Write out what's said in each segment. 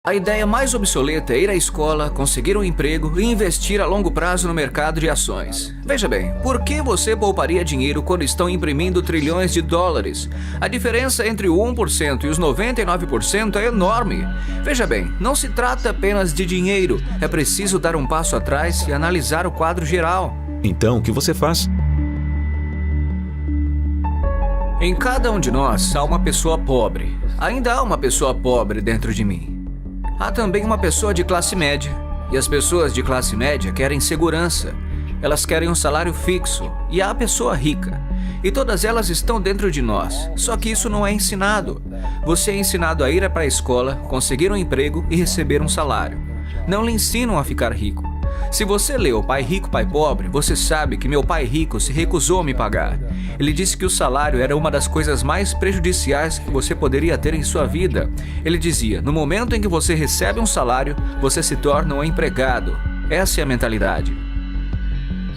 A ideia mais obsoleta é ir à escola, conseguir um emprego e investir a longo prazo no mercado de ações. Veja bem, por que você pouparia dinheiro quando estão imprimindo trilhões de dólares? A diferença entre o 1% e os 99% é enorme. Veja bem, não se trata apenas de dinheiro, é preciso dar um passo atrás e analisar o quadro geral. Então, o que você faz? Em cada um de nós há uma pessoa pobre. Ainda há uma pessoa pobre dentro de mim. Há também uma pessoa de classe média. E as pessoas de classe média querem segurança. Elas querem um salário fixo. E há a pessoa rica. E todas elas estão dentro de nós. Só que isso não é ensinado. Você é ensinado a ir para a escola, conseguir um emprego e receber um salário. Não lhe ensinam a ficar rico. Se você leu Pai Rico, Pai Pobre, você sabe que meu pai rico se recusou a me pagar. Ele disse que o salário era uma das coisas mais prejudiciais que você poderia ter em sua vida. Ele dizia, no momento em que você recebe um salário, você se torna um empregado. Essa é a mentalidade.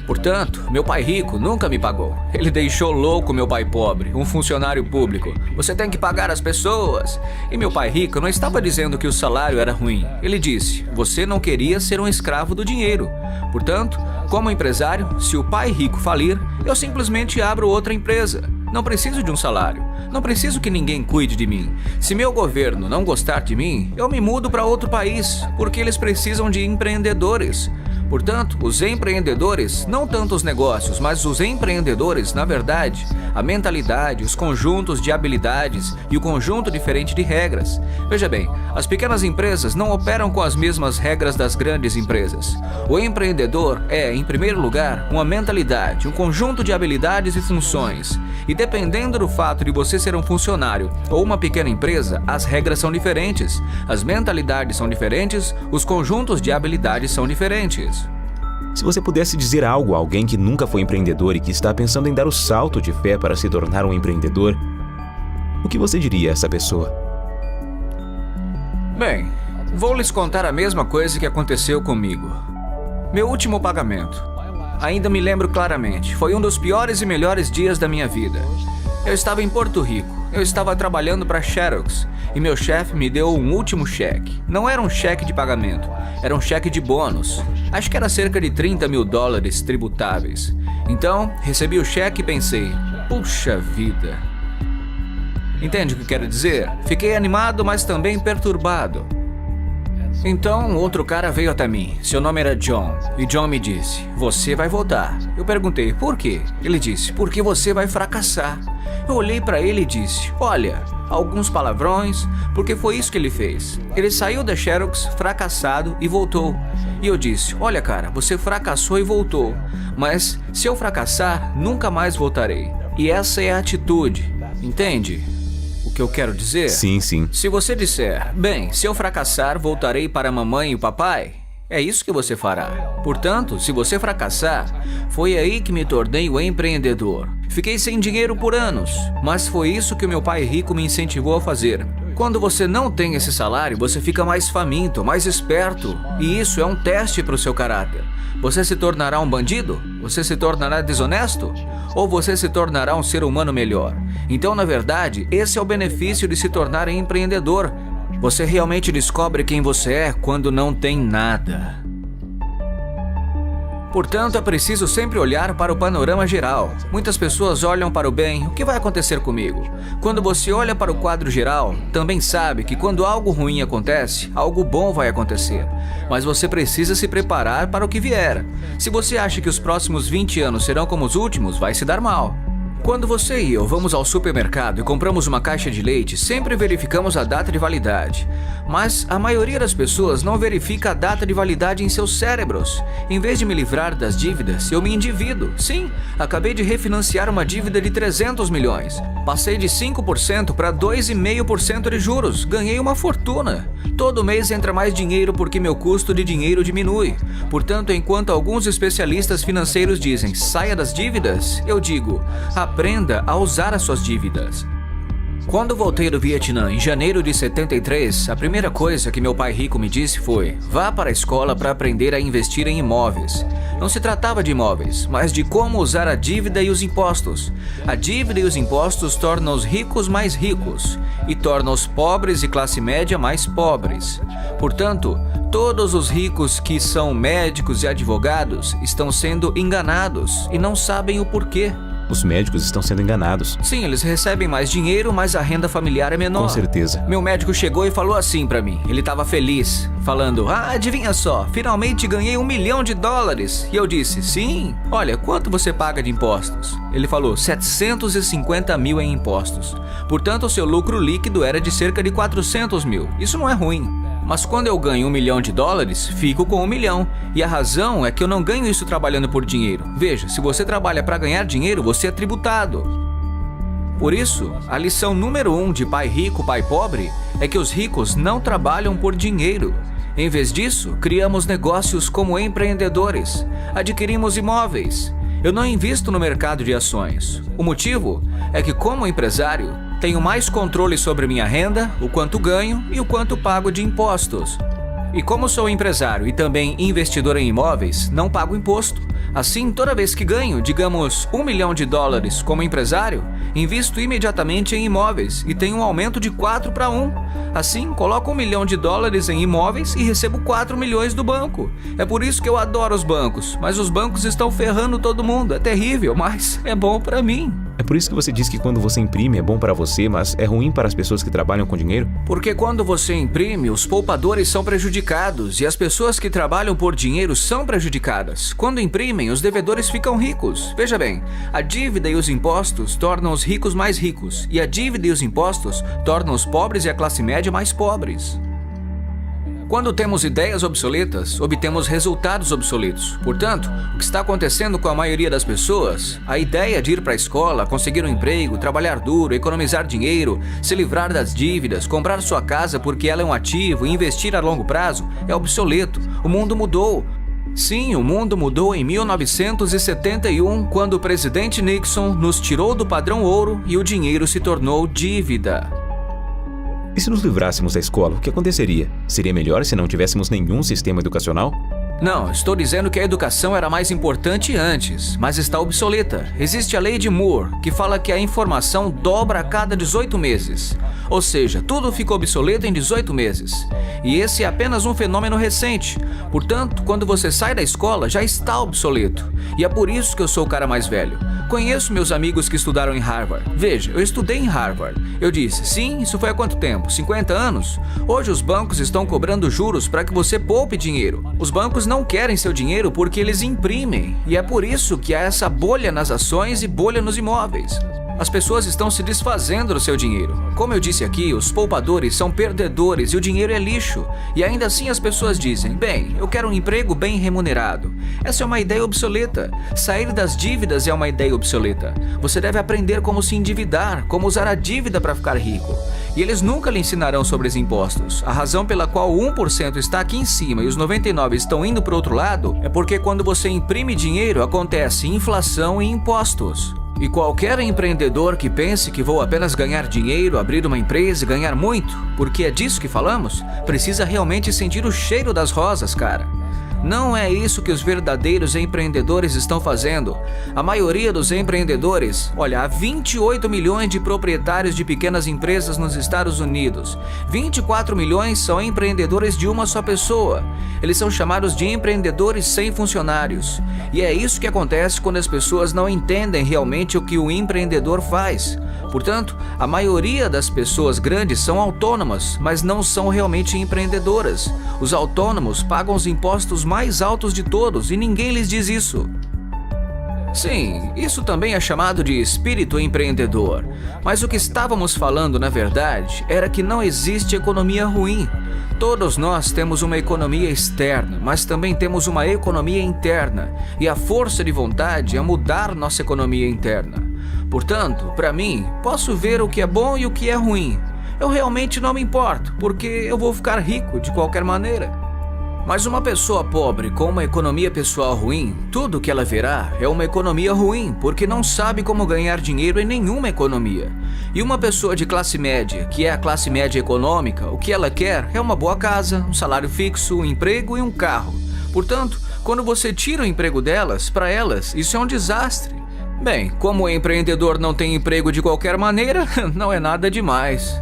Portanto, meu pai rico nunca me pagou. Ele deixou louco meu pai pobre, um funcionário público. Você tem que pagar as pessoas. E meu pai rico não estava dizendo que o salário era ruim. Ele disse, você não queria ser um escravo do dinheiro. Portanto, como empresário, se o pai rico falir, eu simplesmente abro outra empresa. Não preciso de um salário. Não preciso que ninguém cuide de mim. Se meu governo não gostar de mim, eu me mudo para outro país, porque eles precisam de empreendedores. Portanto, os empreendedores, não tanto os negócios, mas os empreendedores, na verdade, a mentalidade, os conjuntos de habilidades e o conjunto diferente de regras. Veja bem, as pequenas empresas não operam com as mesmas regras das grandes empresas. O empreendedor é, em primeiro lugar, uma mentalidade, um conjunto de habilidades e funções. E dependendo do fato de você ser um funcionário ou uma pequena empresa, as regras são diferentes, as mentalidades são diferentes, os conjuntos de habilidades são diferentes. Se você pudesse dizer algo a alguém que nunca foi empreendedor e que está pensando em dar o salto de fé para se tornar um empreendedor, o que você diria a essa pessoa? Bem, vou lhes contar a mesma coisa que aconteceu comigo. Meu último pagamento. Ainda me lembro claramente, foi um dos piores e melhores dias da minha vida. Eu estava em Porto Rico, eu estava trabalhando para Xerox e meu chefe me deu um último cheque. Não era um cheque de pagamento, era um cheque de bônus. Acho que era cerca de 30 mil dólares tributáveis. Então, recebi o cheque e pensei, puxa vida. Entende o que quero dizer? Fiquei animado, mas também perturbado. Então, outro cara veio até mim. Seu nome era John. E John me disse, você vai voltar. Eu perguntei, por quê? Ele disse, porque você vai fracassar. Eu olhei para ele e disse, olha, alguns palavrões, porque foi isso que ele fez. Ele saiu da Xerox fracassado e voltou. E eu disse, olha cara, você fracassou e voltou. Mas se eu fracassar, nunca mais voltarei. E essa é a atitude, entende? O que eu quero dizer? Sim. Se você disser, bem, se eu fracassar, voltarei para a mamãe e o papai, é isso que você fará. Portanto, se você fracassar, foi aí que me tornei o empreendedor. Fiquei sem dinheiro por anos, mas foi isso que o meu pai rico me incentivou a fazer. Quando você não tem esse salário, você fica mais faminto, mais esperto, e isso é um teste para o seu caráter. Você se tornará um bandido? Você se tornará desonesto? Ou você se tornará um ser humano melhor? Então, na verdade, esse é o benefício de se tornar empreendedor. Você realmente descobre quem você é quando não tem nada. Portanto, é preciso sempre olhar para o panorama geral. Muitas pessoas olham para o bem, o que vai acontecer comigo? Quando você olha para o quadro geral, também sabe que quando algo ruim acontece, algo bom vai acontecer. Mas você precisa se preparar para o que vier. Se você acha que os próximos 20 anos serão como os últimos, vai se dar mal. Quando você e eu vamos ao supermercado e compramos uma caixa de leite, sempre verificamos a data de validade. Mas a maioria das pessoas não verifica a data de validade em seus cérebros. Em vez de me livrar das dívidas, eu me endivido. Sim, acabei de refinanciar uma dívida de 300 milhões. Passei de 5% para 2,5% de juros. Ganhei uma fortuna. Todo mês entra mais dinheiro porque meu custo de dinheiro diminui. Portanto, enquanto alguns especialistas financeiros dizem, saia das dívidas, eu digo, aprenda a usar as suas dívidas. Quando voltei do Vietnã em janeiro de 73, a primeira coisa que meu pai rico me disse foi, vá para a escola para aprender a investir em imóveis. Não se tratava de imóveis, mas de como usar a dívida e os impostos. A dívida e os impostos tornam os ricos mais ricos. e torna os pobres e classe média mais pobres. Portanto, todos os ricos que são médicos e advogados estão sendo enganados e não sabem o porquê. Os médicos estão sendo enganados. Sim, eles recebem mais dinheiro, mas a renda familiar é menor. Com certeza. Meu médico chegou e falou assim pra mim. Ele tava feliz, falando: adivinha só, finalmente ganhei $1 milhão. E eu disse: sim. Olha, quanto você paga de impostos? Ele falou: 750 mil em impostos. Portanto, o seu lucro líquido era de cerca de 400 mil. Isso não é ruim. Mas quando eu ganho $1 milhão, fico com $1 milhão. E a razão é que eu não ganho isso trabalhando por dinheiro. Veja, se você trabalha para ganhar dinheiro, você é tributado. Por isso, a lição número 1 de pai rico, pai pobre é que os ricos não trabalham por dinheiro. Em vez disso, criamos negócios como empreendedores. Adquirimos imóveis. Eu não invisto no mercado de ações. O motivo é que, como empresário, tenho mais controle sobre minha renda, o quanto ganho e o quanto pago de impostos. E como sou empresário e também investidor em imóveis, não pago imposto. Assim, toda vez que ganho, digamos, $1 milhão como empresário, invisto imediatamente em imóveis e tenho um aumento de 4 para 1. Assim, coloco $1 milhão em imóveis e recebo 4 milhões do banco. É por isso que eu adoro os bancos, mas os bancos estão ferrando todo mundo. É terrível, mas é bom para mim. É por isso que você diz que quando você imprime é bom para você, mas é ruim para as pessoas que trabalham com dinheiro? Porque quando você imprime, os poupadores são prejudicados e as pessoas que trabalham por dinheiro são prejudicadas. Quando imprimem, os devedores ficam ricos. Veja bem, a dívida e os impostos tornam os ricos mais ricos e a dívida e os impostos tornam os pobres e a classe média mais pobres. Quando temos ideias obsoletas, obtemos resultados obsoletos. Portanto, o que está acontecendo com a maioria das pessoas, a ideia de ir para a escola, conseguir um emprego, trabalhar duro, economizar dinheiro, se livrar das dívidas, comprar sua casa porque ela é um ativo e investir a longo prazo, é obsoleto. O mundo mudou. Sim, o mundo mudou em 1971, quando o presidente Nixon nos tirou do padrão ouro e o dinheiro se tornou dívida. E se nos livrássemos da escola, o que aconteceria? Seria melhor se não tivéssemos nenhum sistema educacional? Não, estou dizendo que a educação era mais importante antes, mas está obsoleta. Existe a lei de Moore, que fala que a informação dobra a cada 18 meses. Ou seja, tudo ficou obsoleto em 18 meses. E esse é apenas um fenômeno recente. Portanto, quando você sai da escola, já está obsoleto. E é por isso que eu sou o cara mais velho. Conheço meus amigos que estudaram em Harvard. Veja, eu estudei em Harvard. Eu disse, sim, isso foi há quanto tempo? 50 anos? Hoje os bancos estão cobrando juros para que você poupe dinheiro. Os bancos não querem seu dinheiro porque eles imprimem. E é por isso que há essa bolha nas ações e bolha nos imóveis. As pessoas estão se desfazendo do seu dinheiro. Como eu disse aqui, os poupadores são perdedores e o dinheiro é lixo. E ainda assim as pessoas dizem, bem, eu quero um emprego bem remunerado. Essa é uma ideia obsoleta. Sair das dívidas é uma ideia obsoleta. Você deve aprender como se endividar, como usar a dívida para ficar rico. E eles nunca lhe ensinarão sobre os impostos. A razão pela qual o 1% está aqui em cima e os 99% estão indo para o outro lado é porque quando você imprime dinheiro, acontece inflação e impostos. E qualquer empreendedor que pense que vou apenas ganhar dinheiro, abrir uma empresa e ganhar muito, porque é disso que falamos, precisa realmente sentir o cheiro das rosas, cara. Não é isso que os verdadeiros empreendedores estão fazendo. A maioria dos empreendedores, olha, há 28 milhões de proprietários de pequenas empresas nos Estados Unidos. 24 milhões são empreendedores de uma só pessoa. Eles são chamados de empreendedores sem funcionários. E é isso que acontece quando as pessoas não entendem realmente o que o empreendedor faz. Portanto, a maioria das pessoas grandes são autônomas, mas não são realmente empreendedoras. Os autônomos pagam os impostos mais altos de todos e ninguém lhes diz isso. Sim, isso também é chamado de espírito empreendedor. Mas o que estávamos falando, na verdade, era que não existe economia ruim. Todos nós temos uma economia externa, mas também temos uma economia interna. E a força de vontade é mudar nossa economia interna. Portanto, para mim, posso ver o que é bom e o que é ruim. Eu realmente não me importo, porque eu vou ficar rico de qualquer maneira. Mas uma pessoa pobre com uma economia pessoal ruim, tudo que ela verá é uma economia ruim, porque não sabe como ganhar dinheiro em nenhuma economia. E uma pessoa de classe média, que é a classe média econômica, o que ela quer é uma boa casa, um salário fixo, um emprego e um carro. Portanto, quando você tira o emprego delas, para elas, isso é um desastre. Bem, como o empreendedor não tem emprego de qualquer maneira, não é nada demais.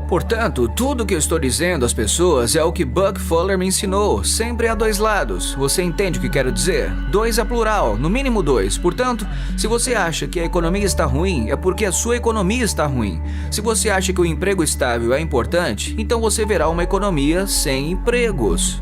Portanto, tudo que eu estou dizendo às pessoas é o que Buck Fuller me ensinou. Sempre há dois lados. Você entende o que quero dizer? Dois é plural, no mínimo dois. Portanto, se você acha que a economia está ruim, é porque a sua economia está ruim. Se você acha que o emprego estável é importante, então você verá uma economia sem empregos.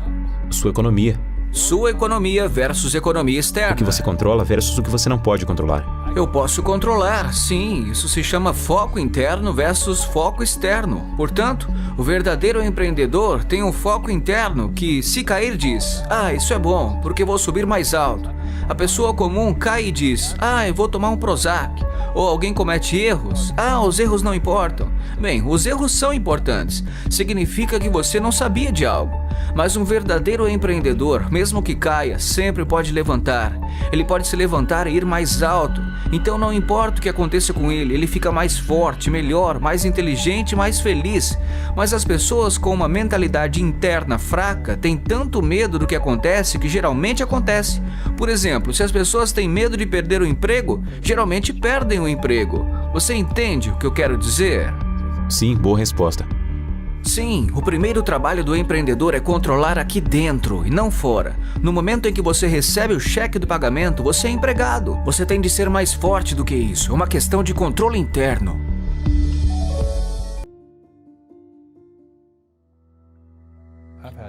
Sua economia. Sua economia versus economia externa. O que você controla versus o que você não pode controlar. Eu posso controlar, sim. Isso se chama foco interno versus foco externo. Portanto, o verdadeiro empreendedor tem um foco interno que, se cair, diz: "Ah, isso é bom, porque vou subir mais alto." A pessoa comum cai e diz: "Ah, eu vou tomar um Prozac." Ou alguém comete erros: "Ah, os erros não importam." Bem, os erros são importantes. Significa que você não sabia de algo. Mas um verdadeiro empreendedor, mesmo que caia, sempre pode levantar. Ele pode se levantar e ir mais alto. Então não importa o que aconteça com ele, ele fica mais forte, melhor, mais inteligente, mais feliz. Mas as pessoas com uma mentalidade interna fraca têm tanto medo do que acontece que geralmente acontece. Por exemplo, se as pessoas têm medo de perder o emprego, geralmente perdem o emprego. Você entende o que eu quero dizer? Sim, boa resposta. Sim, o primeiro trabalho do empreendedor é controlar aqui dentro e não fora. No momento em que você recebe o cheque do pagamento, você é empregado. Você tem de ser mais forte do que isso. É uma questão de controle interno.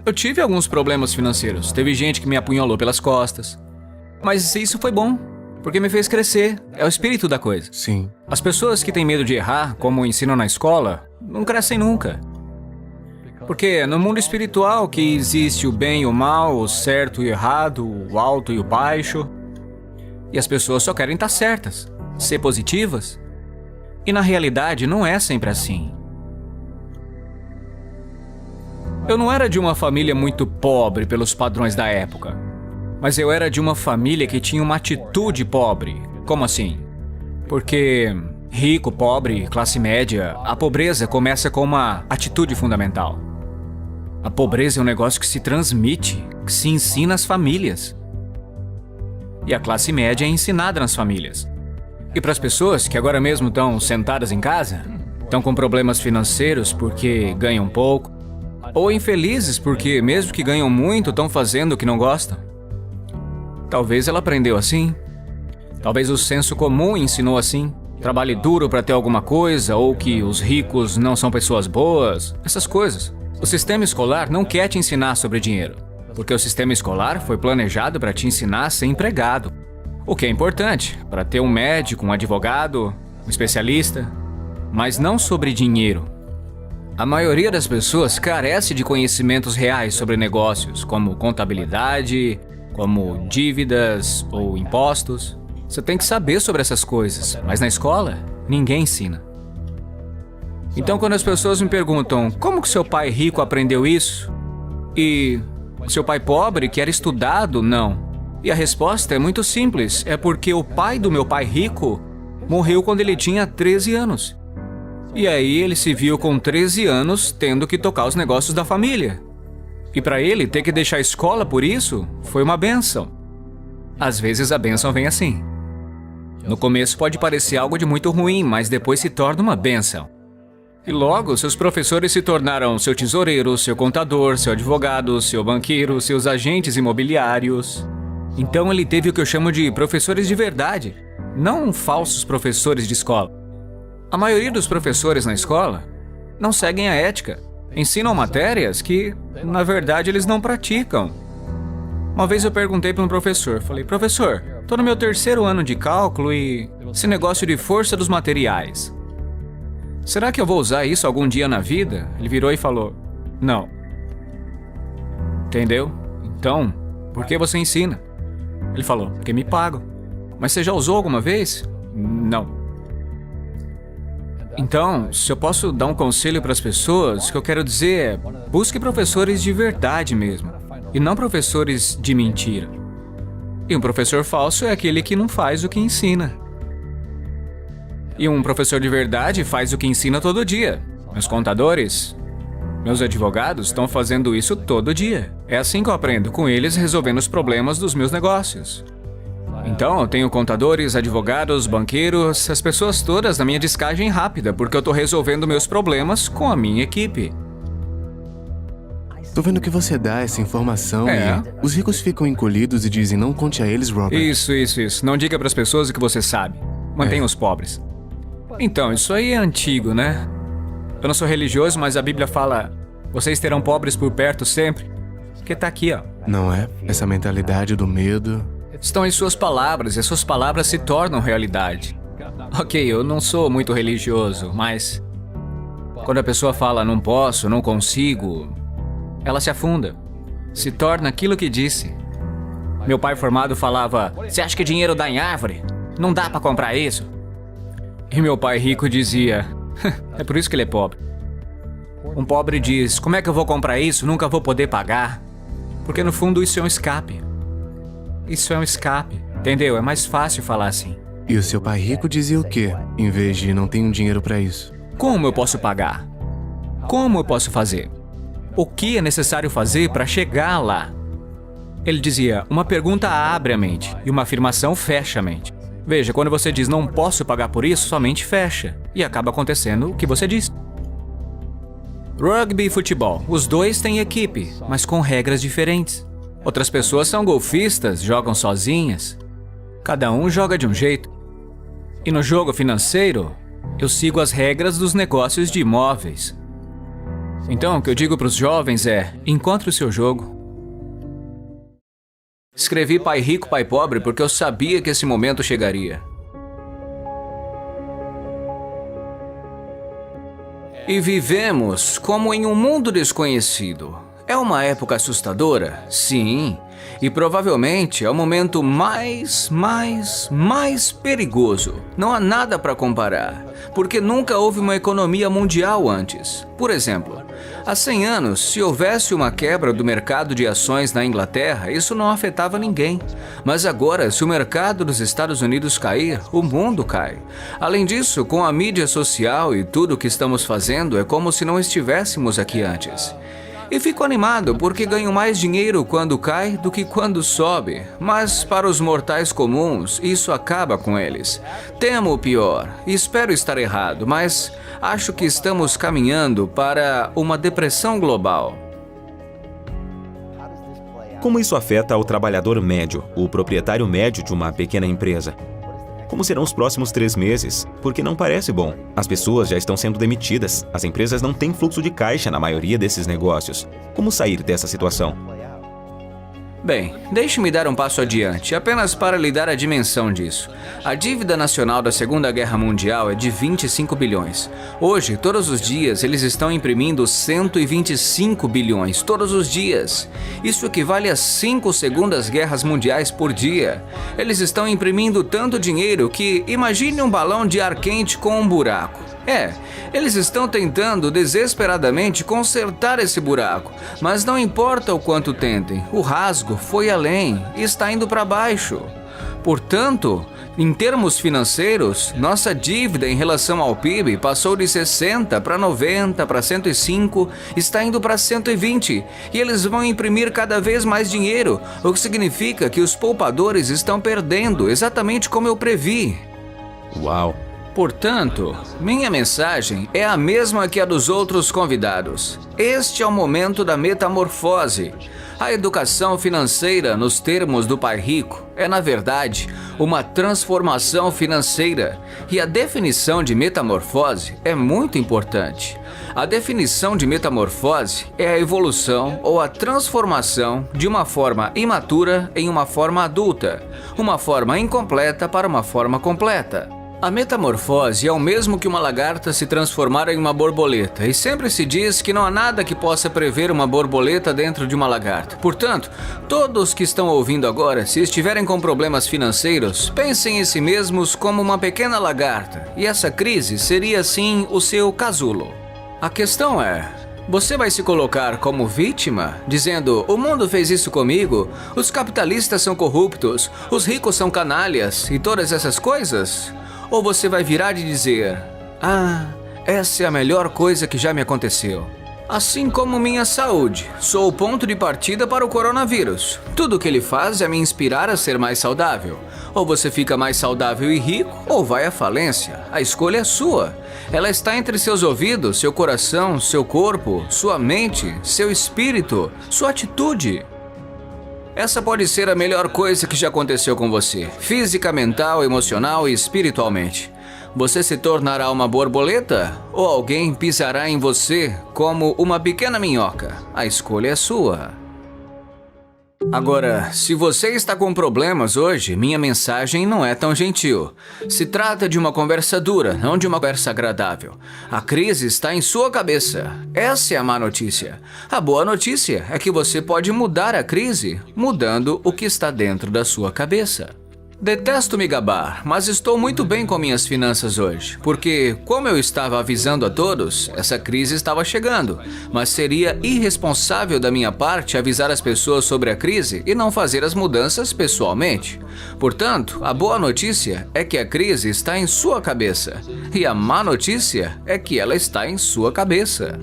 Eu tive alguns problemas financeiros. Teve gente que me apunhalou pelas costas. Mas isso foi bom, porque me fez crescer. É o espírito da coisa. Sim. As pessoas que têm medo de errar, como ensinam na escola, não crescem nunca. Porque no mundo espiritual que existe o bem e o mal, o certo e o errado, o alto e o baixo. E as pessoas só querem estar certas, ser positivas. E na realidade não é sempre assim. Eu não era de uma família muito pobre pelos padrões da época. Mas eu era de uma família que tinha uma atitude pobre. Como assim? Porque rico, pobre, classe média, a pobreza começa com uma atitude fundamental. A pobreza é um negócio que se transmite, que se ensina às famílias. E a classe média é ensinada nas famílias. E para as pessoas que agora mesmo estão sentadas em casa, estão com problemas financeiros porque ganham pouco, ou infelizes porque, mesmo que ganham muito, estão fazendo o que não gostam. Talvez ela aprendeu assim. Talvez o senso comum ensinou assim. Trabalhe duro para ter alguma coisa, ou que os ricos não são pessoas boas, essas coisas. O sistema escolar não quer te ensinar sobre dinheiro, porque o sistema escolar foi planejado para te ensinar a ser empregado. O que é importante, para ter um médico, um advogado, um especialista, mas não sobre dinheiro. A maioria das pessoas carece de conhecimentos reais sobre negócios, como contabilidade, como dívidas ou impostos. Você tem que saber sobre essas coisas, mas na escola, ninguém ensina. Então, quando as pessoas me perguntam como que seu pai rico aprendeu isso? E seu pai pobre, que era estudado, não. E a resposta é muito simples, é porque o pai do meu pai rico morreu quando ele tinha 13 anos. E aí ele se viu com 13 anos tendo que tocar os negócios da família. E para ele ter que deixar a escola por isso, foi uma bênção. Às vezes a bênção vem assim. No começo pode parecer algo de muito ruim, mas depois se torna uma bênção. E logo, seus professores se tornaram seu tesoureiro, seu contador, seu advogado, seu banqueiro, seus agentes imobiliários. Então ele teve o que eu chamo de professores de verdade, não falsos professores de escola. A maioria dos professores na escola não seguem a ética. Ensinam matérias que, na verdade, eles não praticam. Uma vez eu perguntei para um professor, falei: "Professor, estou no meu 3º ano de cálculo e esse negócio de força dos materiais. Será que eu vou usar isso algum dia na vida?" Ele virou e falou: "Não." Entendeu? Então, por que você ensina? Ele falou: "Porque me pagam." "Mas você já usou alguma vez?" "Não." Então, se eu posso dar um conselho para as pessoas, o que eu quero dizer é: busque professores de verdade mesmo, e não professores de mentira. E um professor falso é aquele que não faz o que ensina. E um professor de verdade faz o que ensina todo dia. Meus contadores, meus advogados estão fazendo isso todo dia. É assim que eu aprendo, com eles resolvendo os problemas dos meus negócios. Então, eu tenho contadores, advogados, banqueiros, as pessoas todas na minha descagem rápida, porque eu tô resolvendo meus problemas com a minha equipe. Tô vendo que você dá essa informação e os ricos ficam encolhidos e dizem não conte a eles, Robert. Isso. Não diga pras pessoas o que você sabe. Mantenha os pobres. Então, isso aí é antigo, né? Eu não sou religioso, mas a Bíblia fala: vocês terão pobres por perto sempre. Porque tá aqui, ó. Não é? Essa mentalidade do medo. Estão em suas palavras e as suas palavras se tornam realidade. Ok, eu não sou muito religioso, mas quando a pessoa fala não posso, não consigo, ela se afunda. Se torna aquilo que disse. Meu pai formado falava: você acha que dinheiro dá em árvore? Não dá pra comprar isso. E meu pai rico dizia: é por isso que ele é pobre. Um pobre diz: como é que eu vou comprar isso? Nunca vou poder pagar. Porque no fundo isso é um escape. Isso é um escape, entendeu? É mais fácil falar assim. E o seu pai rico dizia o quê, em vez de não tenho dinheiro pra isso? Como eu posso pagar? Como eu posso fazer? O que é necessário fazer para chegar lá? Ele dizia: uma pergunta abre a mente e uma afirmação fecha a mente. Veja, quando você diz não posso pagar por isso, sua mente fecha e acaba acontecendo o que você disse. Rugby e futebol, os dois têm equipe, mas com regras diferentes. Outras pessoas são golfistas, jogam sozinhas. Cada um joga de um jeito. E no jogo financeiro, eu sigo as regras dos negócios de imóveis. Então, o que eu digo para os jovens é: encontre o seu jogo. Escrevi Pai Rico, Pai Pobre porque eu sabia que esse momento chegaria. E vivemos como em um mundo desconhecido. É uma época assustadora? Sim. E provavelmente é o momento mais perigoso. Não há nada para comparar, porque nunca houve uma economia mundial antes. Por exemplo, há 100 anos, se houvesse uma quebra do mercado de ações na Inglaterra, isso não afetava ninguém. Mas agora, se o mercado dos Estados Unidos cair, o mundo cai. Além disso, com a mídia social e tudo o que estamos fazendo, é como se não estivéssemos aqui antes. E fico animado porque ganho mais dinheiro quando cai do que quando sobe. Mas para os mortais comuns, isso acaba com eles. Temo o pior. Espero estar errado, mas acho que estamos caminhando para uma depressão global. Como isso afeta o trabalhador médio, o proprietário médio de uma pequena empresa? Como serão os próximos 3 meses? Porque não parece bom. As pessoas já estão sendo demitidas. As empresas não têm fluxo de caixa na maioria desses negócios. Como sair dessa situação? Bem, deixe-me dar um passo adiante, apenas para lhe dar a dimensão disso. A dívida nacional da Segunda Guerra Mundial é de 25 bilhões. Hoje, todos os dias, eles estão imprimindo 125 bilhões, todos os dias. Isso equivale a 5 segundas guerras mundiais por dia. Eles estão imprimindo tanto dinheiro que, imagine um balão de ar quente com um buraco. Eles estão tentando desesperadamente consertar esse buraco, mas não importa o quanto tentem, o rasgo foi além e está indo para baixo. Portanto, em termos financeiros, nossa dívida em relação ao PIB passou de 60 para 90 para 105, está indo para 120 e eles vão imprimir cada vez mais dinheiro, o que significa que os poupadores estão perdendo, exatamente como eu previ. Uau! Portanto, minha mensagem é a mesma que a dos outros convidados. Este é o momento da metamorfose. A educação financeira, nos termos do Pai Rico, é, na verdade, uma transformação financeira. E a definição de metamorfose é muito importante. A definição de metamorfose é a evolução ou a transformação de uma forma imatura em uma forma adulta, uma forma incompleta para uma forma completa. A metamorfose é o mesmo que uma lagarta se transformar em uma borboleta, e sempre se diz que não há nada que possa prever uma borboleta dentro de uma lagarta. Portanto, todos que estão ouvindo agora, se estiverem com problemas financeiros, pensem em si mesmos como uma pequena lagarta, e essa crise seria assim o seu casulo. A questão é: você vai se colocar como vítima, dizendo, o mundo fez isso comigo, os capitalistas são corruptos, os ricos são canalhas e todas essas coisas? Ou você vai virar e dizer, essa é a melhor coisa que já me aconteceu. Assim como minha saúde, sou o ponto de partida para o coronavírus. Tudo o que ele faz é me inspirar a ser mais saudável. Ou você fica mais saudável e rico, ou vai à falência. A escolha é sua. Ela está entre seus ouvidos, seu coração, seu corpo, sua mente, seu espírito, sua atitude. Essa pode ser a melhor coisa que já aconteceu com você, física, mental, emocional e espiritualmente. Você se tornará uma borboleta ou alguém pisará em você como uma pequena minhoca? A escolha é sua. Agora, se você está com problemas hoje, minha mensagem não é tão gentil. Se trata de uma conversa dura, não de uma conversa agradável. A crise está em sua cabeça. Essa é a má notícia. A boa notícia é que você pode mudar a crise, mudando o que está dentro da sua cabeça. Detesto me gabar, mas estou muito bem com minhas finanças hoje, porque, como eu estava avisando a todos, essa crise estava chegando, mas seria irresponsável da minha parte avisar as pessoas sobre a crise e não fazer as mudanças pessoalmente. Portanto, a boa notícia é que a crise está em sua cabeça, e a má notícia é que ela está em sua cabeça.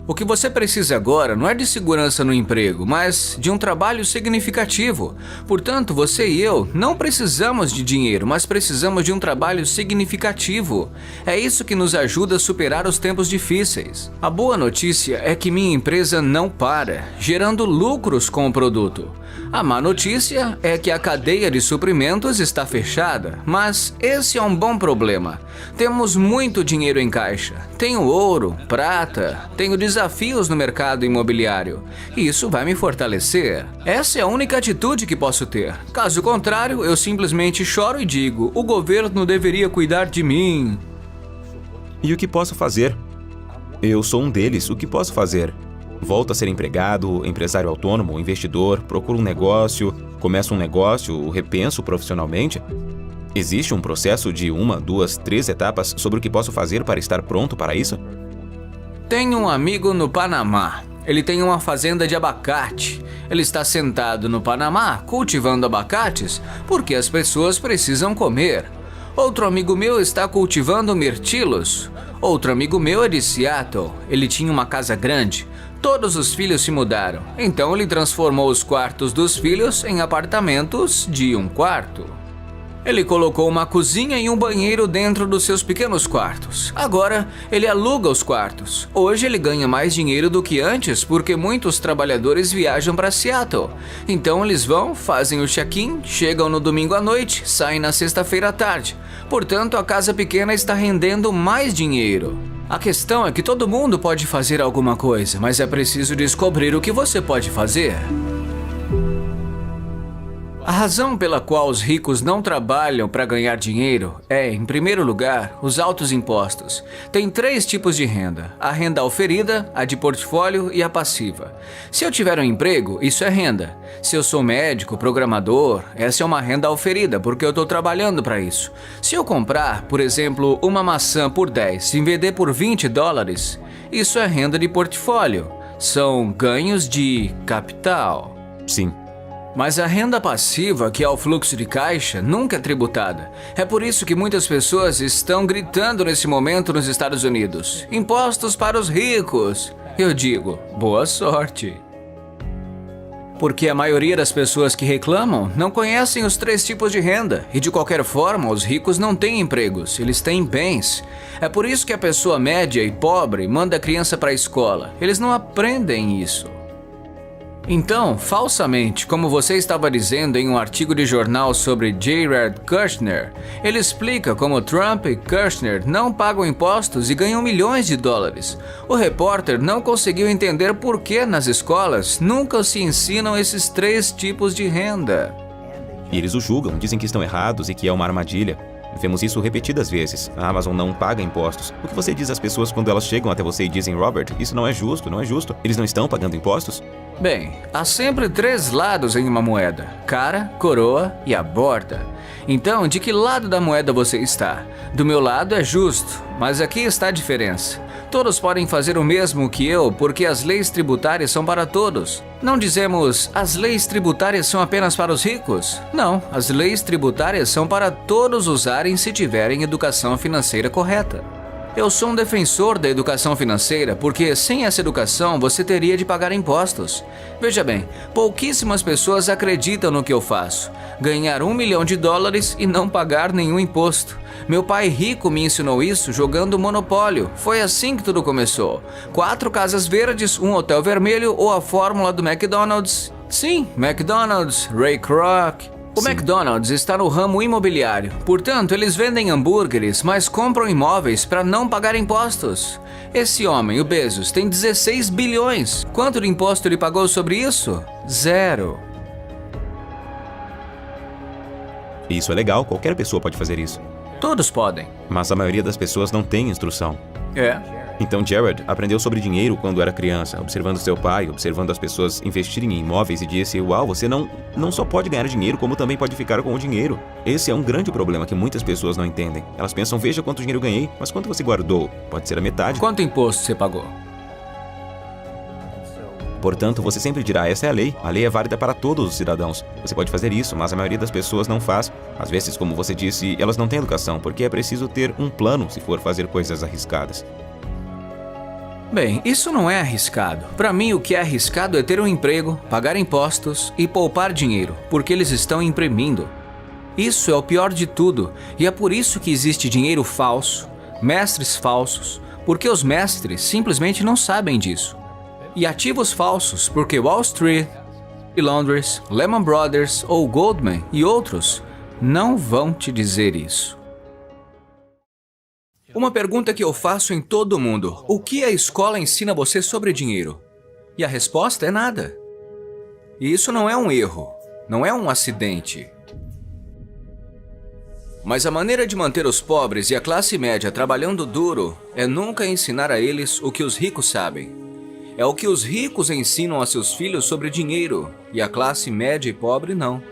O que você precisa agora não é de segurança no emprego, mas de um trabalho significativo. Portanto, você e eu não precisamos de dinheiro, mas precisamos de um trabalho significativo. É isso que nos ajuda a superar os tempos difíceis. A boa notícia é que minha empresa não para, gerando lucros com o produto. A má notícia é que a cadeia de suprimentos está fechada, mas esse é um bom problema. Temos muito dinheiro em caixa. Tenho ouro, prata, tenho desafios no mercado imobiliário. E isso vai me fortalecer. Essa é a única atitude que posso ter. Caso contrário, eu simplesmente choro e digo: o governo deveria cuidar de mim. E o que posso fazer? Eu sou um deles. O que posso fazer? Volto a ser empregado, empresário autônomo, investidor, procuro um negócio, começo um negócio, repenso profissionalmente? Existe um processo de 1, 2, 3 etapas sobre o que posso fazer para estar pronto para isso? Tenho um amigo no Panamá. Ele tem uma fazenda de abacate. Ele está sentado no Panamá cultivando abacates porque as pessoas precisam comer. Outro amigo meu está cultivando mirtilos. Outro amigo meu é de Seattle. Ele tinha uma casa grande. Todos os filhos se mudaram. Então ele transformou os quartos dos filhos em apartamentos de um quarto. Ele colocou uma cozinha e um banheiro dentro dos seus pequenos quartos. Agora, ele aluga os quartos. Hoje ele ganha mais dinheiro do que antes porque muitos trabalhadores viajam para Seattle. Então eles vão, fazem o check-in, chegam no domingo à noite, saem na sexta-feira à tarde. Portanto, a casa pequena está rendendo mais dinheiro. A questão é que todo mundo pode fazer alguma coisa, mas é preciso descobrir o que você pode fazer. A razão pela qual os ricos não trabalham para ganhar dinheiro é, em primeiro lugar, os altos impostos. Tem 3 tipos de renda: a renda auferida, a de portfólio e a passiva. Se eu tiver um emprego, isso é renda. Se eu sou médico, programador, essa é uma renda auferida, porque eu estou trabalhando para isso. Se eu comprar, por exemplo, uma maçã por 10 e vender por $20, isso é renda de portfólio. São ganhos de capital. Sim. Mas a renda passiva, que é o fluxo de caixa, nunca é tributada. É por isso que muitas pessoas estão gritando nesse momento nos Estados Unidos: impostos para os ricos. Eu digo, boa sorte. Porque a maioria das pessoas que reclamam não conhecem os 3 tipos de renda. E de qualquer forma, os ricos não têm empregos, eles têm bens. É por isso que a pessoa média e pobre manda a criança para a escola. Eles não aprendem isso. Então, falsamente, como você estava dizendo em um artigo de jornal sobre Jared Kushner, ele explica como Trump e Kushner não pagam impostos e ganham milhões de dólares. O repórter não conseguiu entender por que nas escolas nunca se ensinam esses 3 tipos de renda. E eles o julgam, dizem que estão errados e que é uma armadilha. Vemos isso repetidas vezes. A Amazon não paga impostos. O que você diz às pessoas quando elas chegam até você e dizem: Robert, isso não é justo, não é justo. Eles não estão pagando impostos? Bem, há sempre 3 lados em uma moeda: cara, coroa e a borda. Então, de que lado da moeda você está? Do meu lado é justo, mas aqui está a diferença. Todos podem fazer o mesmo que eu, porque as leis tributárias são para todos. Não dizemos, as leis tributárias são apenas para os ricos. Não, as leis tributárias são para todos usarem se tiverem educação financeira correta. Eu sou um defensor da educação financeira porque sem essa educação você teria de pagar impostos. Veja bem, pouquíssimas pessoas acreditam no que eu faço. Ganhar $1 milhão e não pagar nenhum imposto. Meu pai rico me ensinou isso jogando Monopólio. Foi assim que tudo começou. 4 casas verdes, um hotel vermelho ou a fórmula do McDonald's. Sim, McDonald's, Ray Kroc. O McDonald's está no ramo imobiliário, portanto, eles vendem hambúrgueres, mas compram imóveis para não pagar impostos. Esse homem, o Bezos, tem 16 bilhões. Quanto de imposto ele pagou sobre isso? 0. Isso é legal, qualquer pessoa pode fazer isso. Todos podem. Mas a maioria das pessoas não tem instrução. É. Então Jared aprendeu sobre dinheiro quando era criança, observando seu pai, observando as pessoas investirem em imóveis e disse: uau, você não só pode ganhar dinheiro, como também pode ficar com o dinheiro. Esse é um grande problema que muitas pessoas não entendem. Elas pensam: veja quanto dinheiro ganhei, mas quanto você guardou? Pode ser a metade. Quanto imposto você pagou? Portanto, você sempre dirá: essa é a lei. A lei é válida para todos os cidadãos. Você pode fazer isso, mas a maioria das pessoas não faz. Às vezes, como você disse, elas não têm educação, porque é preciso ter um plano se for fazer coisas arriscadas. Bem, isso não é arriscado. Para mim, o que é arriscado é ter um emprego, pagar impostos e poupar dinheiro, porque eles estão imprimindo. Isso é o pior de tudo, e é por isso que existe dinheiro falso, mestres falsos, porque os mestres simplesmente não sabem disso. E ativos falsos, porque Wall Street, Londres, Lehman Brothers ou Goldman e outros não vão te dizer isso. Uma pergunta que eu faço em todo mundo: o que a escola ensina você sobre dinheiro? E a resposta é nada. E isso não é um erro, não é um acidente. Mas a maneira de manter os pobres e a classe média trabalhando duro é nunca ensinar a eles o que os ricos sabem. É o que os ricos ensinam a seus filhos sobre dinheiro, e a classe média e pobre não.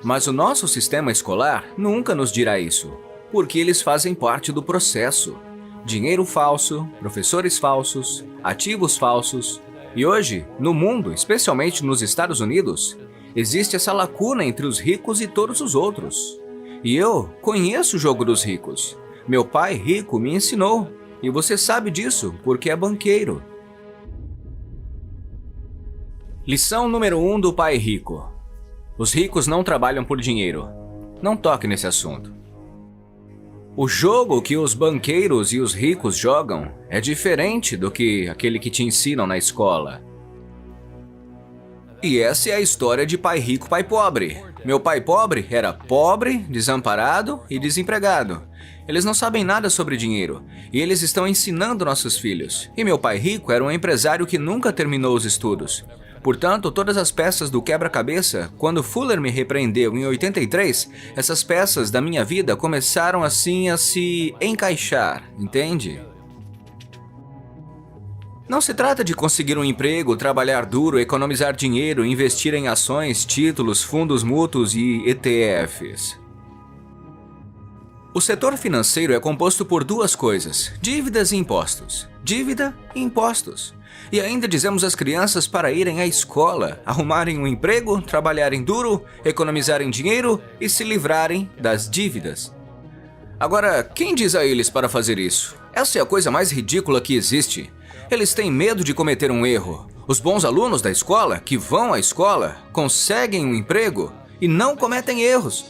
Mas o nosso sistema escolar nunca nos dirá isso, porque eles fazem parte do processo. Dinheiro falso, professores falsos, ativos falsos. E hoje, no mundo, especialmente nos Estados Unidos, existe essa lacuna entre os ricos e todos os outros. E eu conheço o jogo dos ricos. Meu pai rico me ensinou. E você sabe disso, porque é banqueiro. Lição número 1 do pai rico. Os ricos não trabalham por dinheiro. Não toque nesse assunto. O jogo que os banqueiros e os ricos jogam é diferente do que aquele que te ensinam na escola. E essa é a história de pai rico, pai pobre. Meu pai pobre era pobre, desamparado e desempregado. Eles não sabem nada sobre dinheiro, e eles estão ensinando nossos filhos. E meu pai rico era um empresário que nunca terminou os estudos. Portanto, todas as peças do quebra-cabeça, quando Fuller me repreendeu em 83, essas peças da minha vida começaram assim a se encaixar, entende? Não se trata de conseguir um emprego, trabalhar duro, economizar dinheiro, investir em ações, títulos, fundos mútuos e ETFs. O setor financeiro é composto por 2 coisas: dívidas e impostos. Dívida e impostos. E ainda dizemos às crianças para irem à escola, arrumarem um emprego, trabalharem duro, economizarem dinheiro e se livrarem das dívidas. Agora, quem diz a eles para fazer isso? Essa é a coisa mais ridícula que existe. Eles têm medo de cometer um erro. Os bons alunos da escola, que vão à escola, conseguem um emprego e não cometem erros.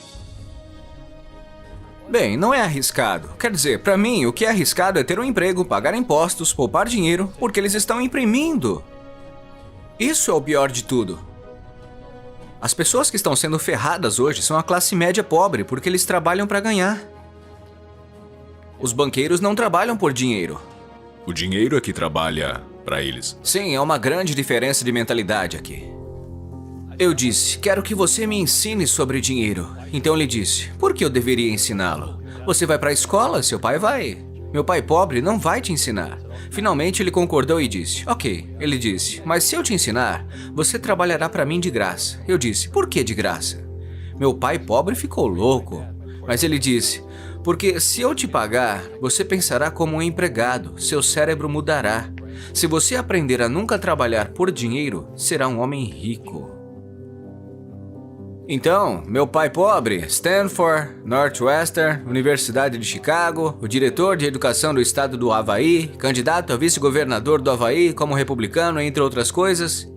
Bem, não é arriscado. Quer dizer, para mim, o que é arriscado é ter um emprego, pagar impostos, poupar dinheiro, porque eles estão imprimindo. Isso é o pior de tudo. As pessoas que estão sendo ferradas hoje são a classe média pobre, porque eles trabalham para ganhar. Os banqueiros não trabalham por dinheiro. O dinheiro é que trabalha para eles. Sim, há uma grande diferença de mentalidade aqui. Eu disse: quero que você me ensine sobre dinheiro. Então ele disse: por que eu deveria ensiná-lo? Você vai para a escola, seu pai vai. Meu pai pobre não vai te ensinar. Finalmente ele concordou e disse: ok. Ele disse: mas se eu te ensinar, você trabalhará para mim de graça. Eu disse: por que de graça? Meu pai pobre ficou louco. Mas ele disse: porque se eu te pagar, você pensará como um empregado, seu cérebro mudará. Se você aprender a nunca trabalhar por dinheiro, será um homem rico. Então, meu pai pobre, Stanford, Northwestern, Universidade de Chicago, o diretor de educação do estado do Havaí, candidato a vice-governador do Havaí como republicano, entre outras coisas.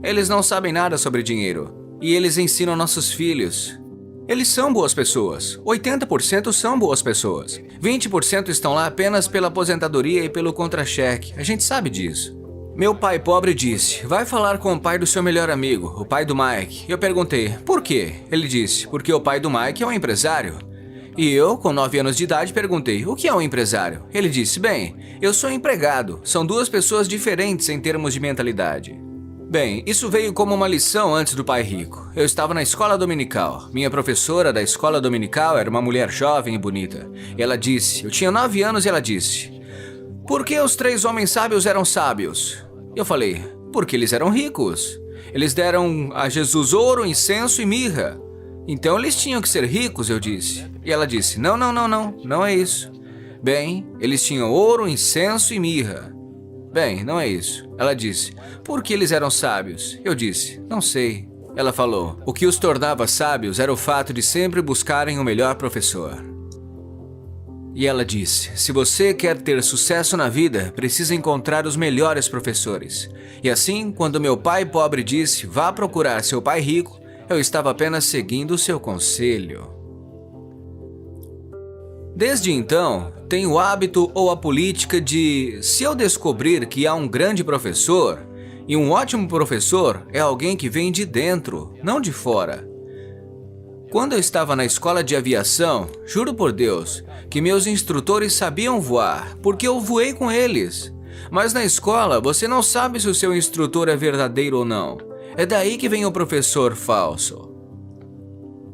Eles não sabem nada sobre dinheiro. E eles ensinam nossos filhos. Eles são boas pessoas. 80% são boas pessoas. 20% estão lá apenas pela aposentadoria e pelo contra-cheque. A gente sabe disso. Meu pai pobre disse, vai falar com o pai do seu melhor amigo, o pai do Mike. Eu perguntei, por quê? Ele disse, porque o pai do Mike é um empresário. E eu, com 9 anos de idade, perguntei, o que é um empresário? Ele disse, bem, eu sou empregado. São duas pessoas diferentes em termos de mentalidade. Bem, isso veio como uma lição antes do pai rico. Eu estava na escola dominical. Minha professora da escola dominical era uma mulher jovem e bonita. E ela disse, eu tinha 9 anos e ela disse, por que os 3 homens sábios eram sábios? Eu falei, porque eles eram ricos. Eles deram a Jesus ouro, incenso e mirra. Então eles tinham que ser ricos, eu disse. E ela disse, não é isso. Bem, eles tinham ouro, incenso e mirra. Bem, não é isso. Ela disse, por que eles eram sábios? Eu disse, não sei. Ela falou, o que os tornava sábios era o fato de sempre buscarem o melhor professor. E ela disse, se você quer ter sucesso na vida, precisa encontrar os melhores professores. E assim, quando meu pai pobre disse, vá procurar seu pai rico, eu estava apenas seguindo o seu conselho. Desde então, tenho o hábito ou a política de, se eu descobrir que há um grande professor, e um ótimo professor é alguém que vem de dentro, não de fora. Quando eu estava na escola de aviação, juro por Deus, que meus instrutores sabiam voar, porque eu voei com eles. Mas na escola, você não sabe se o seu instrutor é verdadeiro ou não. É daí que vem o professor falso.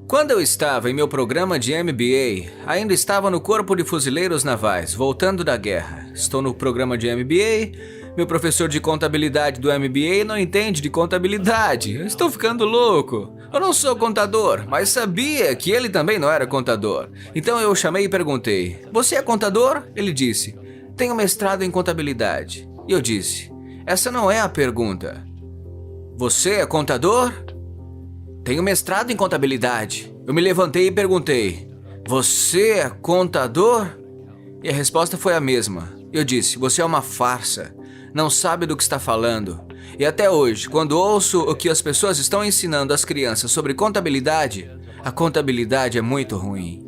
Quando eu estava em meu programa de MBA, ainda estava no Corpo de Fuzileiros Navais, voltando da guerra. Estou no programa de MBA, meu professor de contabilidade do MBA não entende de contabilidade. Eu estou ficando louco. Eu não sou contador, mas sabia que ele também não era contador. Então eu o chamei e perguntei, você é contador? Ele disse, tenho mestrado em contabilidade. E eu disse, essa não é a pergunta. Você é contador? Tenho mestrado em contabilidade. Eu me levantei e perguntei, você é contador? E a resposta foi a mesma. Eu disse, você é uma farsa. Não sabe do que está falando. E até hoje, quando ouço o que as pessoas estão ensinando às crianças sobre contabilidade, a contabilidade é muito ruim.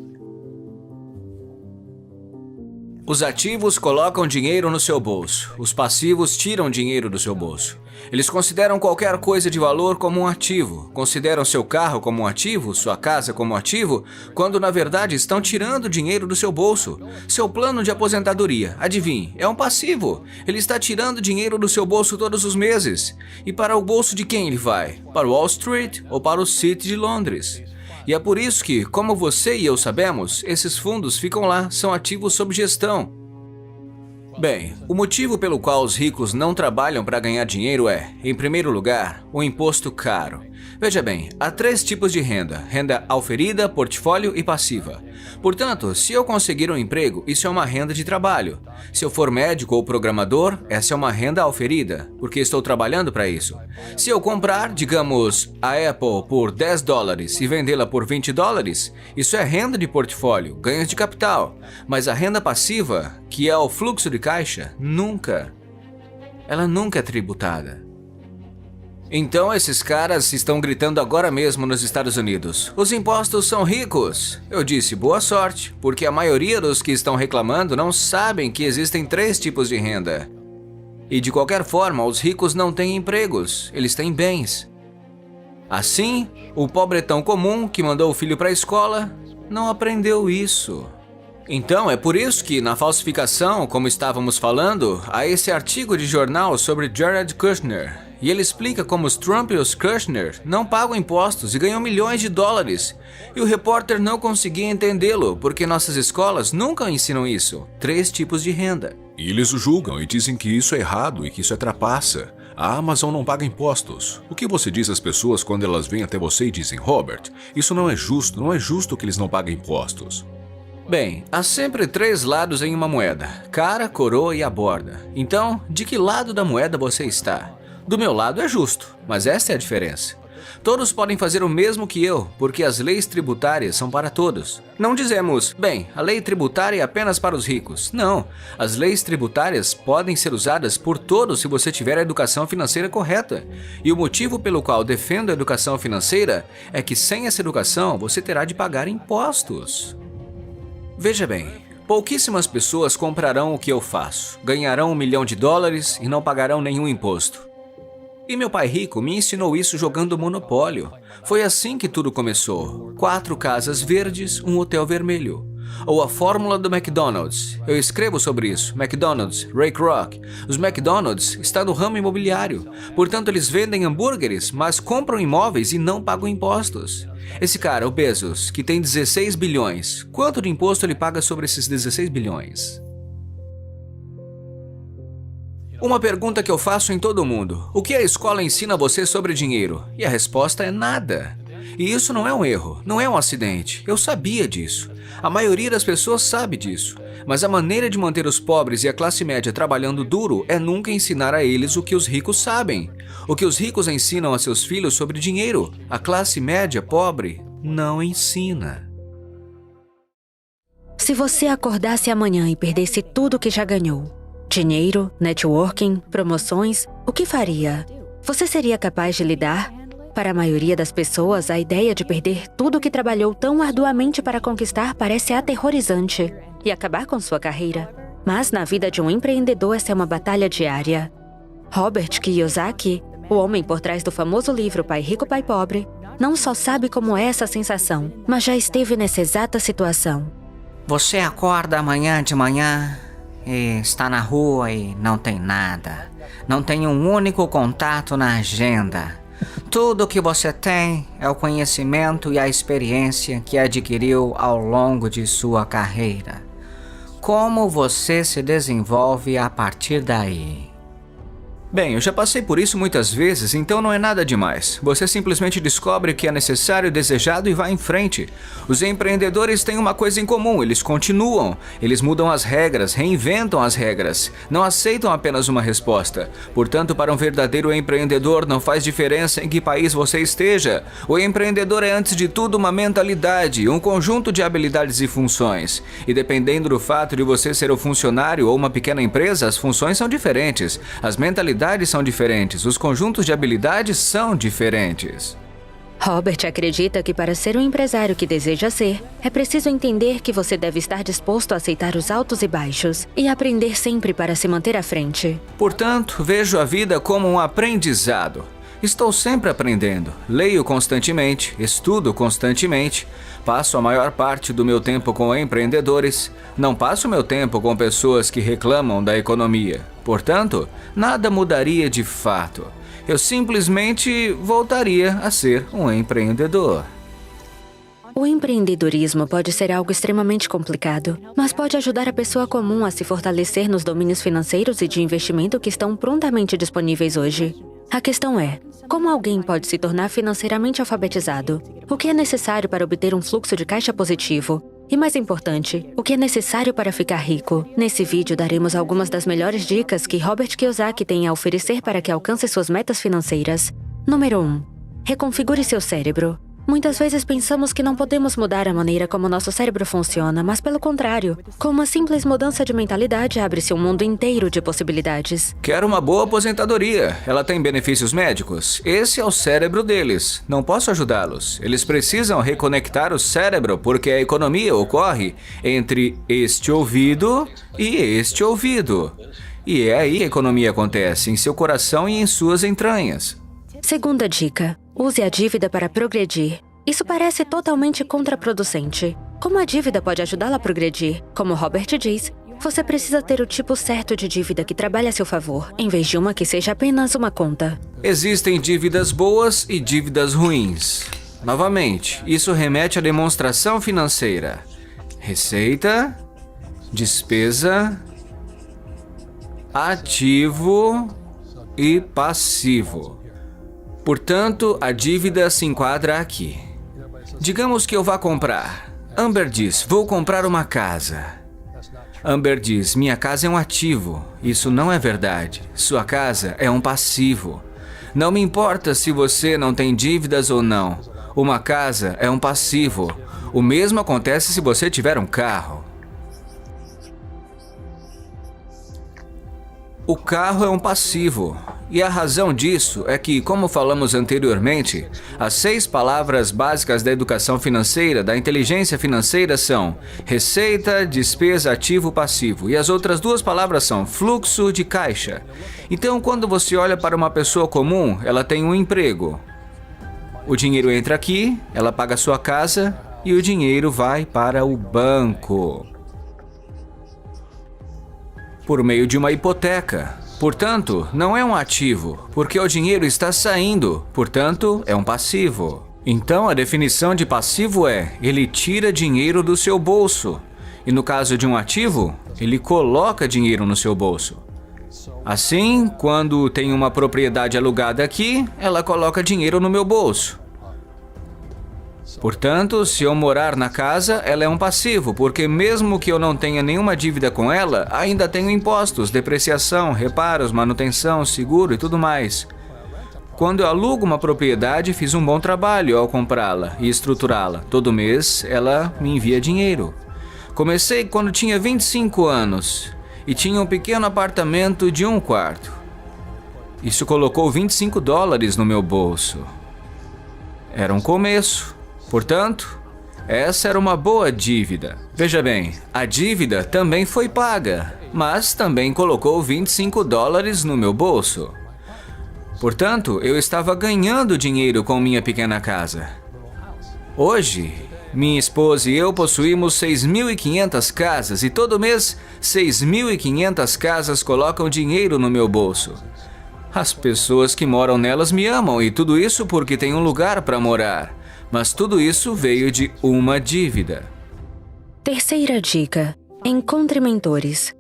Os ativos colocam dinheiro no seu bolso. Os passivos tiram dinheiro do seu bolso. Eles consideram qualquer coisa de valor como um ativo. Consideram seu carro como um ativo, sua casa como um ativo, quando na verdade estão tirando dinheiro do seu bolso. Seu plano de aposentadoria, adivinhe, é um passivo. Ele está tirando dinheiro do seu bolso todos os meses. E para o bolso de quem ele vai? Para o Wall Street ou para o City de Londres? E é por isso que, como você e eu sabemos, esses fundos ficam lá, são ativos sob gestão. Bem, o motivo pelo qual os ricos não trabalham para ganhar dinheiro é, em primeiro lugar, o imposto caro. Veja bem, há 3 tipos de renda: renda auferida, portfólio e passiva. Portanto, se eu conseguir um emprego, isso é uma renda de trabalho. Se eu for médico ou programador, essa é uma renda auferida, porque estou trabalhando para isso. Se eu comprar, digamos, a Apple por $10 e vendê-la por $20, isso é renda de portfólio, ganhos de capital. Mas a renda passiva, que é o fluxo de caixa, ela nunca é tributada. Então esses caras estão gritando agora mesmo nos Estados Unidos, os impostos são ricos. Eu disse, boa sorte, porque a maioria dos que estão reclamando não sabem que existem 3 tipos de renda. E de qualquer forma, os ricos não têm empregos, eles têm bens. Assim, o pobretão comum que mandou o filho para a escola não aprendeu isso. Então, é por isso que, na falsificação, como estávamos falando, há esse artigo de jornal sobre Jared Kushner. E ele explica como os Trump e os Kushner não pagam impostos e ganham milhões de dólares. E o repórter não conseguia entendê-lo, porque nossas escolas nunca ensinam isso. 3 tipos de renda. E eles o julgam e dizem que isso é errado e que isso é trapaça. A Amazon não paga impostos. O que você diz às pessoas quando elas vêm até você e dizem, Robert, isso não é justo que eles não paguem impostos? Bem, há sempre 3 lados em uma moeda: cara, coroa e a borda. Então, de que lado da moeda você está? Do meu lado é justo, mas esta é a diferença. Todos podem fazer o mesmo que eu, porque as leis tributárias são para todos. Não dizemos, bem, a lei tributária é apenas para os ricos. Não, as leis tributárias podem ser usadas por todos se você tiver a educação financeira correta. E o motivo pelo qual defendo a educação financeira é que sem essa educação você terá de pagar impostos. Veja bem, pouquíssimas pessoas comprarão o que eu faço, ganharão $1 milhão e não pagarão nenhum imposto. E meu pai rico me ensinou isso jogando Monopólio. Foi assim que tudo começou. 4 casas verdes, um hotel vermelho. Ou a fórmula do McDonald's. Eu escrevo sobre isso. McDonald's, Ray Kroc. Os McDonald's está no ramo imobiliário. Portanto, eles vendem hambúrgueres, mas compram imóveis e não pagam impostos. Esse cara, o Bezos, que tem 16 bilhões, quanto de imposto ele paga sobre esses 16 bilhões? Uma pergunta que eu faço em todo mundo: o que a escola ensina você sobre dinheiro? E a resposta é nada. E isso não é um erro, não é um acidente. Eu sabia disso. A maioria das pessoas sabe disso. Mas a maneira de manter os pobres e a classe média trabalhando duro é nunca ensinar a eles o que os ricos sabem. O que os ricos ensinam a seus filhos sobre dinheiro, a classe média pobre não ensina. Se você acordasse amanhã e perdesse tudo que já ganhou, dinheiro, networking, promoções, o que faria? Você seria capaz de lidar? Para a maioria das pessoas, a ideia de perder tudo que trabalhou tão arduamente para conquistar parece aterrorizante e acabar com sua carreira. Mas na vida de um empreendedor, essa é uma batalha diária. Robert Kiyosaki, o homem por trás do famoso livro Pai Rico, Pai Pobre, não só sabe como é essa sensação, mas já esteve nessa exata situação. Você acorda amanhã de manhã e está na rua e não tem nada. Não tem um único contato na agenda. Tudo o que você tem é o conhecimento e a experiência que adquiriu ao longo de sua carreira. Como você se desenvolve a partir daí? Bem, eu já passei por isso muitas vezes, então não é nada demais. Você simplesmente descobre o que é necessário e desejado e vai em frente. Os empreendedores têm uma coisa em comum: eles continuam. Eles mudam as regras, reinventam as regras. Não aceitam apenas uma resposta. Portanto, para um verdadeiro empreendedor, não faz diferença em que país você esteja. O empreendedor é, antes de tudo, uma mentalidade, um conjunto de habilidades e funções. E dependendo do fato de você ser um funcionário ou uma pequena empresa, as funções são diferentes. As mentalidades são diferentes, os conjuntos de habilidades são diferentes. Robert acredita que para ser um empresário que deseja ser, é preciso entender que você deve estar disposto a aceitar os altos e baixos e aprender sempre para se manter à frente. Portanto, vejo a vida como um aprendizado. Estou sempre aprendendo, leio constantemente, estudo constantemente, passo a maior parte do meu tempo com empreendedores, não passo meu tempo com pessoas que reclamam da economia. Portanto, nada mudaria de fato. Eu simplesmente voltaria a ser um empreendedor. O empreendedorismo pode ser algo extremamente complicado, mas pode ajudar a pessoa comum a se fortalecer nos domínios financeiros e de investimento que estão prontamente disponíveis hoje. A questão é, como alguém pode se tornar financeiramente alfabetizado? O que é necessário para obter um fluxo de caixa positivo? E mais importante, o que é necessário para ficar rico? Nesse vídeo daremos algumas das melhores dicas que Robert Kiyosaki tem a oferecer para que alcance suas metas financeiras. Número 1. Reconfigure seu cérebro. Muitas vezes pensamos que não podemos mudar a maneira como nosso cérebro funciona, mas pelo contrário, com uma simples mudança de mentalidade abre-se um mundo inteiro de possibilidades. Quero uma boa aposentadoria. Ela tem benefícios médicos? Esse é o cérebro deles. Não posso ajudá-los. Eles precisam reconectar o cérebro porque a economia ocorre entre este ouvido e este ouvido. E é aí que a economia acontece, em seu coração e em suas entranhas. Segunda dica. Use a dívida para progredir. Isso parece totalmente contraproducente. Como a dívida pode ajudá-la a progredir? Como Robert diz, você precisa ter o tipo certo de dívida que trabalhe a seu favor, em vez de uma que seja apenas uma conta. Existem dívidas boas e dívidas ruins. Novamente, isso remete à demonstração financeira. Receita, despesa, ativo e passivo. Portanto, a dívida se enquadra aqui. Digamos que eu vá comprar. Amber diz, vou comprar uma casa. Amber diz, minha casa é um ativo. Isso não é verdade. Sua casa é um passivo. Não me importa se você não tem dívidas ou não. Uma casa é um passivo. O mesmo acontece se você tiver um carro. O carro é um passivo. E a razão disso é que, como falamos anteriormente, as 6 palavras básicas da educação financeira, da inteligência financeira são receita, despesa, ativo, passivo. E as outras 2 palavras são fluxo de caixa. Então, quando você olha para uma pessoa comum, ela tem um emprego. O dinheiro entra aqui, ela paga a sua casa e o dinheiro vai para o banco por meio de uma hipoteca. Portanto, não é um ativo, porque o dinheiro está saindo, portanto, é um passivo. Então, a definição de passivo é: ele tira dinheiro do seu bolso. E no caso de um ativo, ele coloca dinheiro no seu bolso. Assim, quando tem uma propriedade alugada aqui, ela coloca dinheiro no meu bolso. Portanto, se eu morar na casa, ela é um passivo, porque mesmo que eu não tenha nenhuma dívida com ela, ainda tenho impostos, depreciação, reparos, manutenção, seguro e tudo mais. Quando eu alugo uma propriedade, fiz um bom trabalho ao comprá-la e estruturá-la. Todo mês, ela me envia dinheiro. Comecei quando tinha 25 anos e tinha um pequeno apartamento de 1 quarto. Isso colocou $25 no meu bolso. Era um começo. Portanto, essa era uma boa dívida. Veja bem, a dívida também foi paga, mas também colocou $25 no meu bolso. Portanto, eu estava ganhando dinheiro com minha pequena casa. Hoje, minha esposa e eu possuímos 6.500 casas e todo mês 6.500 casas colocam dinheiro no meu bolso. As pessoas que moram nelas me amam e tudo isso porque tem um lugar para morar. Mas tudo isso veio de uma dívida. Terceira dica: encontre mentores.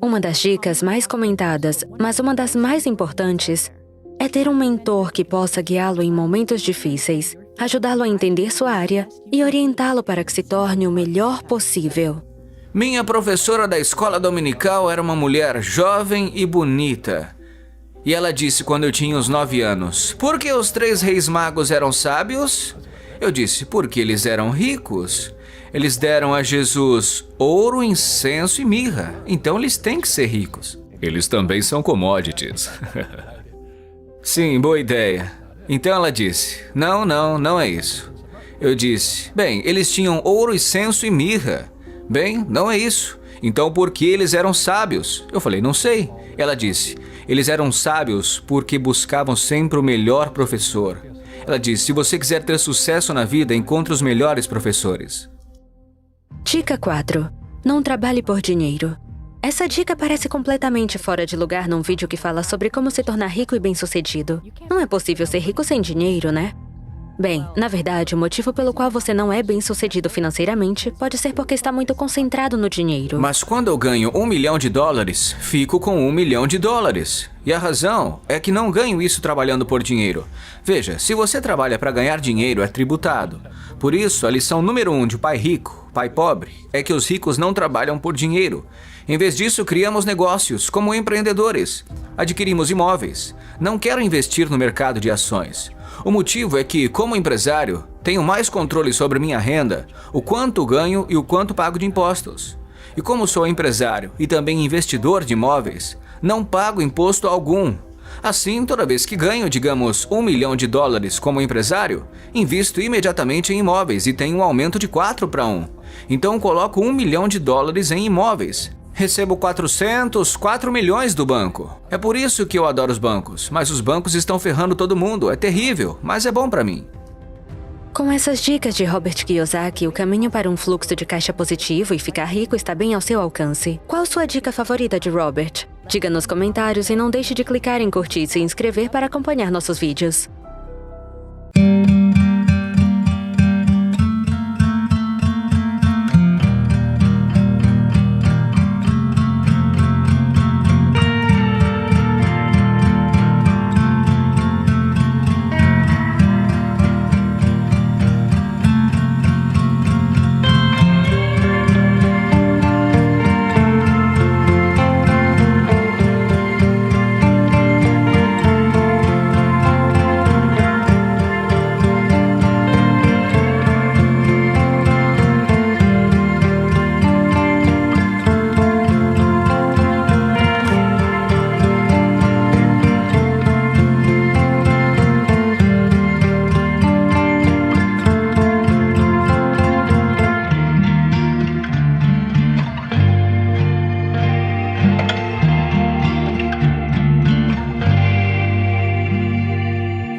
Uma das dicas mais comentadas, mas uma das mais importantes, é ter um mentor que possa guiá-lo em momentos difíceis, ajudá-lo a entender sua área e orientá-lo para que se torne o melhor possível. Minha professora da escola dominical era uma mulher jovem e bonita. E ela disse quando eu tinha uns 9 anos: por que os 3 reis magos eram sábios? Eu disse: porque eles eram ricos. Eles deram a Jesus ouro, incenso e mirra. Então eles têm que ser ricos. Eles também são commodities. Sim, boa ideia. Então ela disse: não é isso. Eu disse: bem, eles tinham ouro, incenso e mirra. Bem, não é isso. Então por que eles eram sábios? Eu falei: não sei. Ela disse: eles eram sábios porque buscavam sempre o melhor professor. Ela disse: se você quiser ter sucesso na vida, encontre os melhores professores. Dica 4. Não trabalhe por dinheiro. Essa dica parece completamente fora de lugar num vídeo que fala sobre como se tornar rico e bem-sucedido. Não é possível ser rico sem dinheiro, né? Bem, na verdade, o motivo pelo qual você não é bem-sucedido financeiramente pode ser porque está muito concentrado no dinheiro. Mas quando eu ganho $1 milhão, fico com $1 milhão. E a razão é que não ganho isso trabalhando por dinheiro. Veja, se você trabalha para ganhar dinheiro, é tributado. Por isso, a lição número 1 de pai rico, pai pobre, é que os ricos não trabalham por dinheiro. Em vez disso, criamos negócios como empreendedores. Adquirimos imóveis. Não quero investir no mercado de ações. O motivo é que, como empresário, tenho mais controle sobre minha renda, o quanto ganho e o quanto pago de impostos. E como sou empresário e também investidor de imóveis, não pago imposto algum. Assim, toda vez que ganho, digamos, $1 milhão como empresário, invisto imediatamente em imóveis e tenho um aumento de 4 para 1. Então, coloco $1 milhão em imóveis. Recebo 4 milhões do banco. É por isso que eu adoro os bancos. Mas os bancos estão ferrando todo mundo. É terrível, mas é bom para mim. Com essas dicas de Robert Kiyosaki, o caminho para um fluxo de caixa positivo e ficar rico está bem ao seu alcance. Qual sua dica favorita de Robert? Diga nos comentários e não deixe de clicar em curtir e se inscrever para acompanhar nossos vídeos.